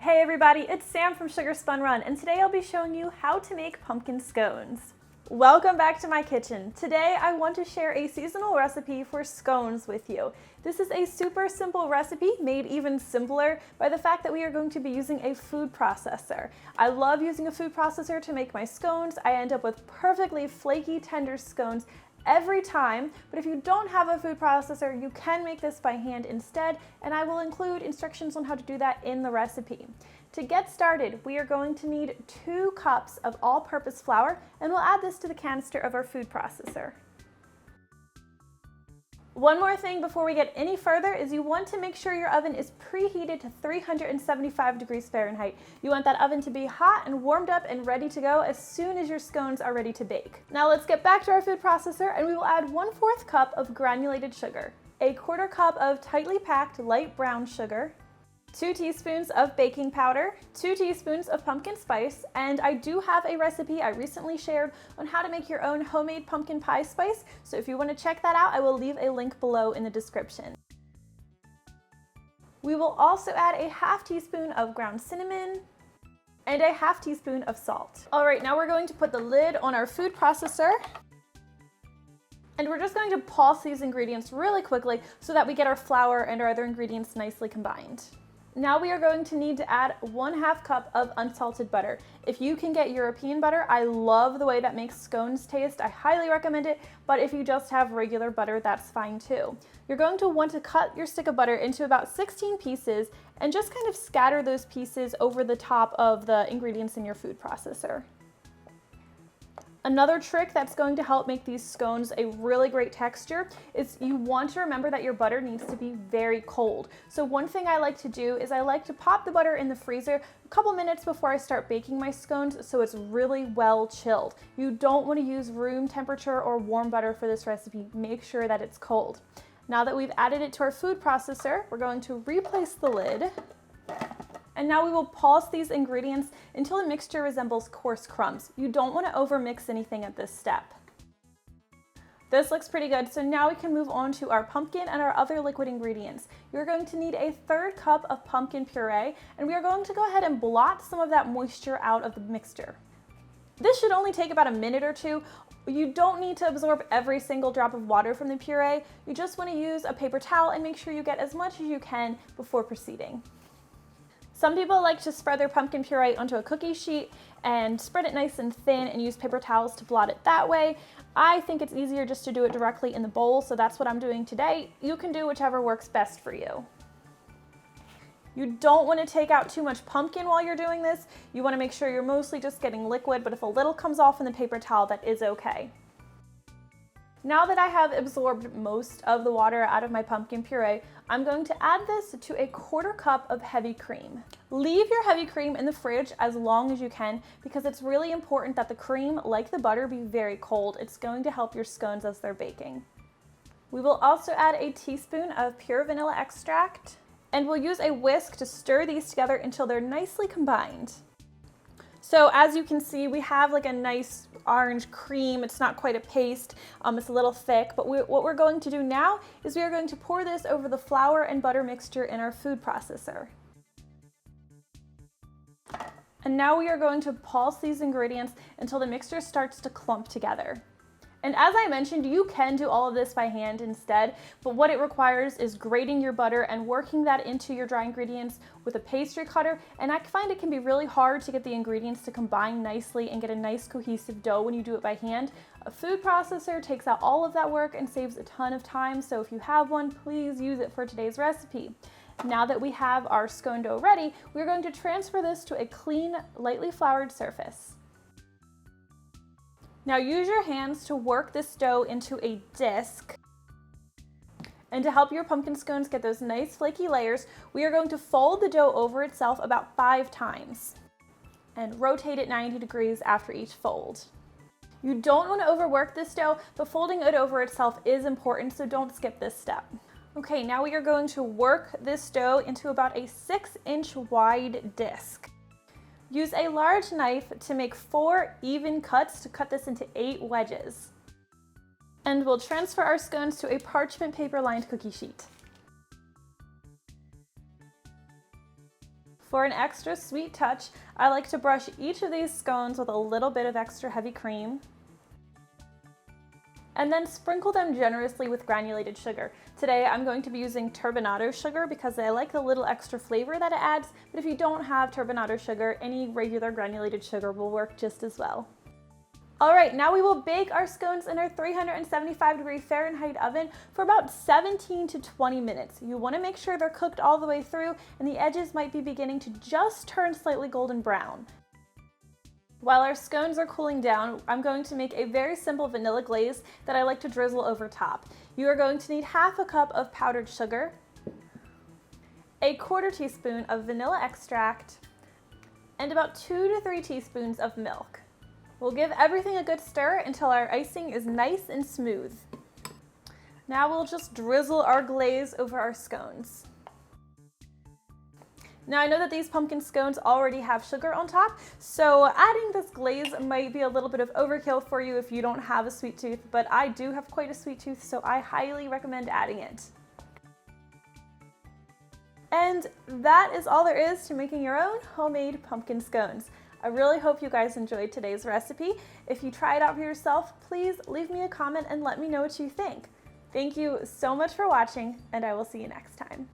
Hey everybody, it's Sam from Sugar Spun Run, and today I'll be showing you how to make pumpkin scones. Welcome back to my kitchen. Today I want to share a seasonal recipe for scones with you. This is a super simple recipe, made even simpler by the fact that we are going to be using a food processor. I love using a food processor to make my scones. I end up with perfectly flaky, tender scones every time, but if you don't have a food processor, you can make this by hand instead, and I will include instructions on how to do that in the recipe. To get started, we are going to need 2 cups of all-purpose flour, and we'll add this to the canister of our food processor. One more thing before we get any further is you want to make sure your oven is preheated to 375 degrees Fahrenheit. You want that oven to be hot and warmed up and ready to go as soon as your scones are ready to bake. Now let's get back to our food processor, and we will add 1/4 cup of granulated sugar, 1/4 cup of tightly packed light brown sugar, 2 teaspoons of baking powder, 2 teaspoons of pumpkin spice, and I do have a recipe I recently shared on how to make your own homemade pumpkin pie spice, so if you want to check that out, I will leave a link below in the description. We will also add a 1/2 teaspoon of ground cinnamon and a 1/2 teaspoon of salt. All right, now we're going to put the lid on our food processor, and we're just going to pulse these ingredients really quickly so that we get our flour and our other ingredients nicely combined. Now we are going to need to add 1/2 cup of unsalted butter. If you can get European butter, I love the way that makes scones taste. I highly recommend it, but if you just have regular butter, that's fine too. You're going to want to cut your stick of butter into about 16 pieces and just kind of scatter those pieces over the top of the ingredients in your food processor. Another trick that's going to help make these scones a really great texture is you want to remember that your butter needs to be very cold. So one thing I like to do is I like to pop the butter in the freezer a couple minutes before I start baking my scones so it's really well chilled. You don't want to use room temperature or warm butter for this recipe. Make sure that it's cold. Now that we've added it to our food processor, we're going to replace the lid. And now we will pulse these ingredients until the mixture resembles coarse crumbs. You don't want to overmix anything at this step. This looks pretty good, so now we can move on to our pumpkin and our other liquid ingredients. You're going to need a 1/3 cup of pumpkin puree, and we are going to go ahead and blot some of that moisture out of the mixture. This should only take about a minute or two. You don't need to absorb every single drop of water from the puree. You just want to use a paper towel and make sure you get as much as you can before proceeding. Some people like to spread their pumpkin puree onto a cookie sheet and spread it nice and thin and use paper towels to blot it that way. I think it's easier just to do it directly in the bowl, so that's what I'm doing today. You can do whichever works best for you. You don't want to take out too much pumpkin while you're doing this. You want to make sure you're mostly just getting liquid, but if a little comes off in the paper towel, that is okay. Now that I have absorbed most of the water out of my pumpkin puree, I'm going to add this to a 1/4 cup of heavy cream. Leave your heavy cream in the fridge as long as you can because it's really important that the cream, like the butter, be very cold. It's going to help your scones as they're baking. We will also add a teaspoon of pure vanilla extract, and we'll use a whisk to stir these together until they're nicely combined. So as you can see, we have like a nice orange cream. It's not quite a paste, it's a little thick, but what we're going to do now is we are going to pour this over the flour and butter mixture in our food processor. And now we are going to pulse these ingredients until the mixture starts to clump together. And as I mentioned, you can do all of this by hand instead, but what it requires is grating your butter and working that into your dry ingredients with a pastry cutter, and I find it can be really hard to get the ingredients to combine nicely and get a nice cohesive dough when you do it by hand. A food processor takes out all of that work and saves a ton of time, so if you have one, please use it for today's recipe. Now that we have our scone dough ready, we're going to transfer this to a clean, lightly floured surface. Now use your hands to work this dough into a disc. And to help your pumpkin scones get those nice flaky layers, we are going to fold the dough over itself about 5 times and rotate it 90 degrees after each fold. You don't want to overwork this dough, but folding it over itself is important, so don't skip this step. Okay, now we are going to work this dough into about a 6-inch wide disc. Use a large knife to make 4 even cuts to cut this into 8 wedges. And we'll transfer our scones to a parchment paper lined cookie sheet. For an extra sweet touch, I like to brush each of these scones with a little bit of extra heavy cream, and then sprinkle them generously with granulated sugar. Today I'm going to be using turbinado sugar because I like the little extra flavor that it adds, but if you don't have turbinado sugar, any regular granulated sugar will work just as well. All right, now we will bake our scones in our 375-degree Fahrenheit oven for about 17 to 20 minutes. You want to make sure they're cooked all the way through and the edges might be beginning to just turn slightly golden brown. While our scones are cooling down, I'm going to make a very simple vanilla glaze that I like to drizzle over top. You are going to need half a cup of powdered sugar, a 1/4 teaspoon of vanilla extract, and about 2 to 3 teaspoons of milk. We'll give everything a good stir until our icing is nice and smooth. Now we'll just drizzle our glaze over our scones. Now I know that these pumpkin scones already have sugar on top, so adding this glaze might be a little bit of overkill for you if you don't have a sweet tooth, but I do have quite a sweet tooth, so I highly recommend adding it. And that is all there is to making your own homemade pumpkin scones. I really hope you guys enjoyed today's recipe. If you try it out for yourself, please leave me a comment and let me know what you think. Thank you so much for watching, and I will see you next time.